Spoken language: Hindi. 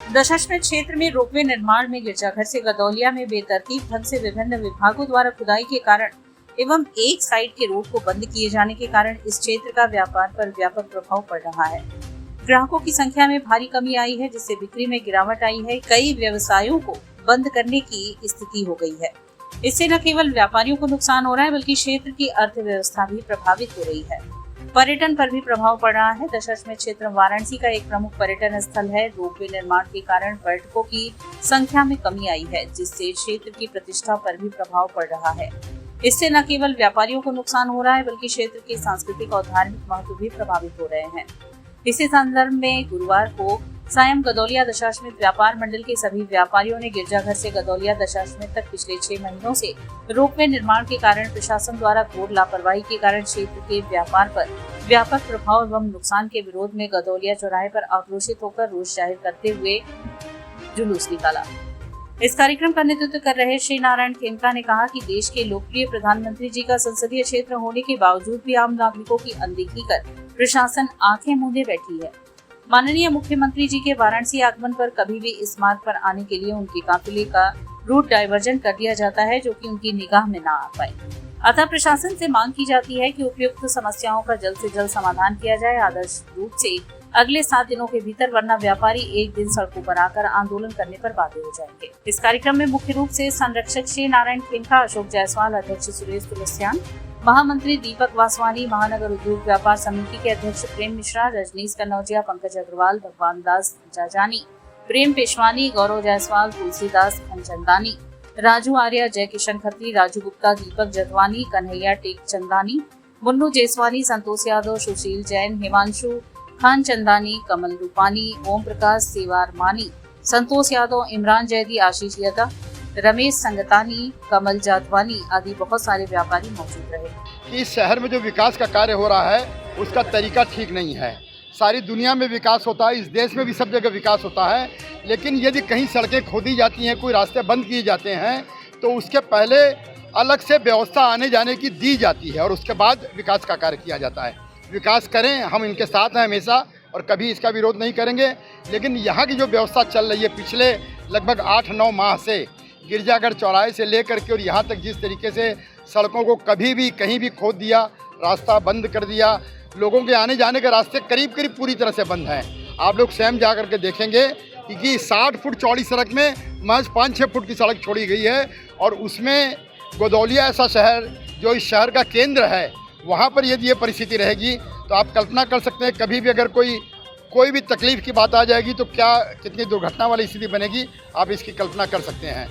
दशाश्वमेध क्षेत्र में रोपवे निर्माण में गिरजाघर से गदौलिया में बेतरतीब ढंग से विभिन्न विभागों द्वारा खुदाई के कारण एवं एक साइड के रोड को बंद किए जाने के कारण इस क्षेत्र का व्यापार पर व्यापक प्रभाव पड़ रहा है। ग्राहकों की संख्या में भारी कमी आई है, जिससे बिक्री में गिरावट आई है। कई व्यवसायों को बंद करने की स्थिति हो गई है। इससे न केवल व्यापारियों को नुकसान हो रहा है, बल्कि क्षेत्र की अर्थव्यवस्था भी प्रभावित हो रही है। पर्यटन पर भी प्रभाव पड़ रहा है। दशाश्वमेध क्षेत्र वाराणसी का एक प्रमुख पर्यटन स्थल है। रोपवे निर्माण के कारण पर्यटकों की संख्या में कमी आई है, जिससे क्षेत्र की प्रतिष्ठा पर भी प्रभाव पड़ रहा है। इससे न केवल व्यापारियों को नुकसान हो रहा है, बल्कि क्षेत्र के सांस्कृतिक और धार्मिक महत्व भी प्रभावित हो रहे हैं। इसी संदर्भ में गुरुवार को सायं गदौलिया दशाश्वमेध व्यापार मंडल के सभी व्यापारियों ने गिरजाघर से गदौलिया दशाश्वमेध तक पिछले 6 महीनों से रोपवे निर्माण के कारण प्रशासन द्वारा घोर लापरवाही के कारण क्षेत्र के व्यापार पर व्यापक प्रभाव एवं नुकसान के विरोध में गदौलिया चौराहे पर आक्रोशित होकर रोष जाहिर करते हुए जुलूस निकाला। इस कार्यक्रम का नेतृत्व कर रहे श्री नारायण खेमका ने कहा कि देश के लोकप्रिय प्रधानमंत्री जी का संसदीय क्षेत्र होने के बावजूद भी आम नागरिकों की अनदेखी कर प्रशासन आंखें मूंदे बैठी है। माननीय मुख्यमंत्री जी के वाराणसी आगमन पर कभी भी इस मार्ग पर आने के लिए उनके काफिले का रूट डाइवर्जन कर दिया जाता है, जो कि उनकी निगाह में ना आ पाए। अतः प्रशासन से मांग की जाती है कि उपयुक्त समस्याओं का जल्द से जल्द समाधान किया जाए, आदर्श रूप से अगले 7 दिनों के भीतर, वरना व्यापारी एक दिन सड़कों पर आकर आंदोलन करने पर बाध्य हो जाएंगे। इस कार्यक्रम में मुख्य रूप से संरक्षक श्री नारायण खेमका, अशोक जायसवाल, अध्यक्ष सुरेश तुलसियान, महामंत्री दीपक वासवानी, महानगर उद्योग व्यापार समिति के अध्यक्ष प्रेम मिश्रा, रजनीश कन्नौजिया, पंकज अग्रवाल, भगवान दास जाजानी, प्रेम पेशवानी, गौरव जायसवाल, तुलसीदास खनचंदानी, राजू आर्य, जय किशन खत्री, राजू गुप्ता, दीपक जतवानी, कन्हैया टेक चंदानी, मुन्नू जेसवानी, संतोष यादव, सुशील जैन, हिमांशु खान चंदानी, कमल रूपानी, ओम प्रकाश सेवारमानी, संतोष यादव, इमरान जैदी, आशीष यादव, रमेश संगतानी, कमल जातवानी आदि बहुत सारे व्यापारी मौजूद रहे। इस शहर में जो विकास का कार्य हो रहा है उसका तरीका ठीक नहीं है। सारी दुनिया में विकास होता है, इस देश में भी सब जगह विकास होता है, लेकिन यदि कहीं सड़कें खोदी जाती हैं, कोई रास्ते बंद किए जाते हैं, तो उसके पहले अलग से व्यवस्था आने जाने की दी जाती है और उसके बाद विकास का कार्य किया जाता है। विकास करें, हम इनके साथ हैं हमेशा और कभी इसका विरोध नहीं करेंगे, लेकिन यहाँ की जो व्यवस्था चल रही है पिछले लगभग 8-9 माह से, गिरजाघर चौराहे से लेकर के और यहाँ तक जिस तरीके से सड़कों को कभी भी कहीं भी खोद दिया, रास्ता बंद कर दिया, लोगों के आने जाने के रास्ते करीब करीब पूरी तरह से बंद हैं। आप लोग स्वयं जा कर के देखेंगे कि 60 फुट चौड़ी सड़क में महज 5-6 फुट की सड़क छोड़ी गई है और उसमें गदौलिया ऐसा शहर जो इस शहर का केंद्र है, वहाँ पर यदि ये परिस्थिति रहेगी तो आप कल्पना कर सकते हैं कभी भी अगर कोई भी तकलीफ की बात आ जाएगी तो क्या कितनी दुर्घटना वाली स्थिति बनेगी, आप इसकी कल्पना कर सकते हैं।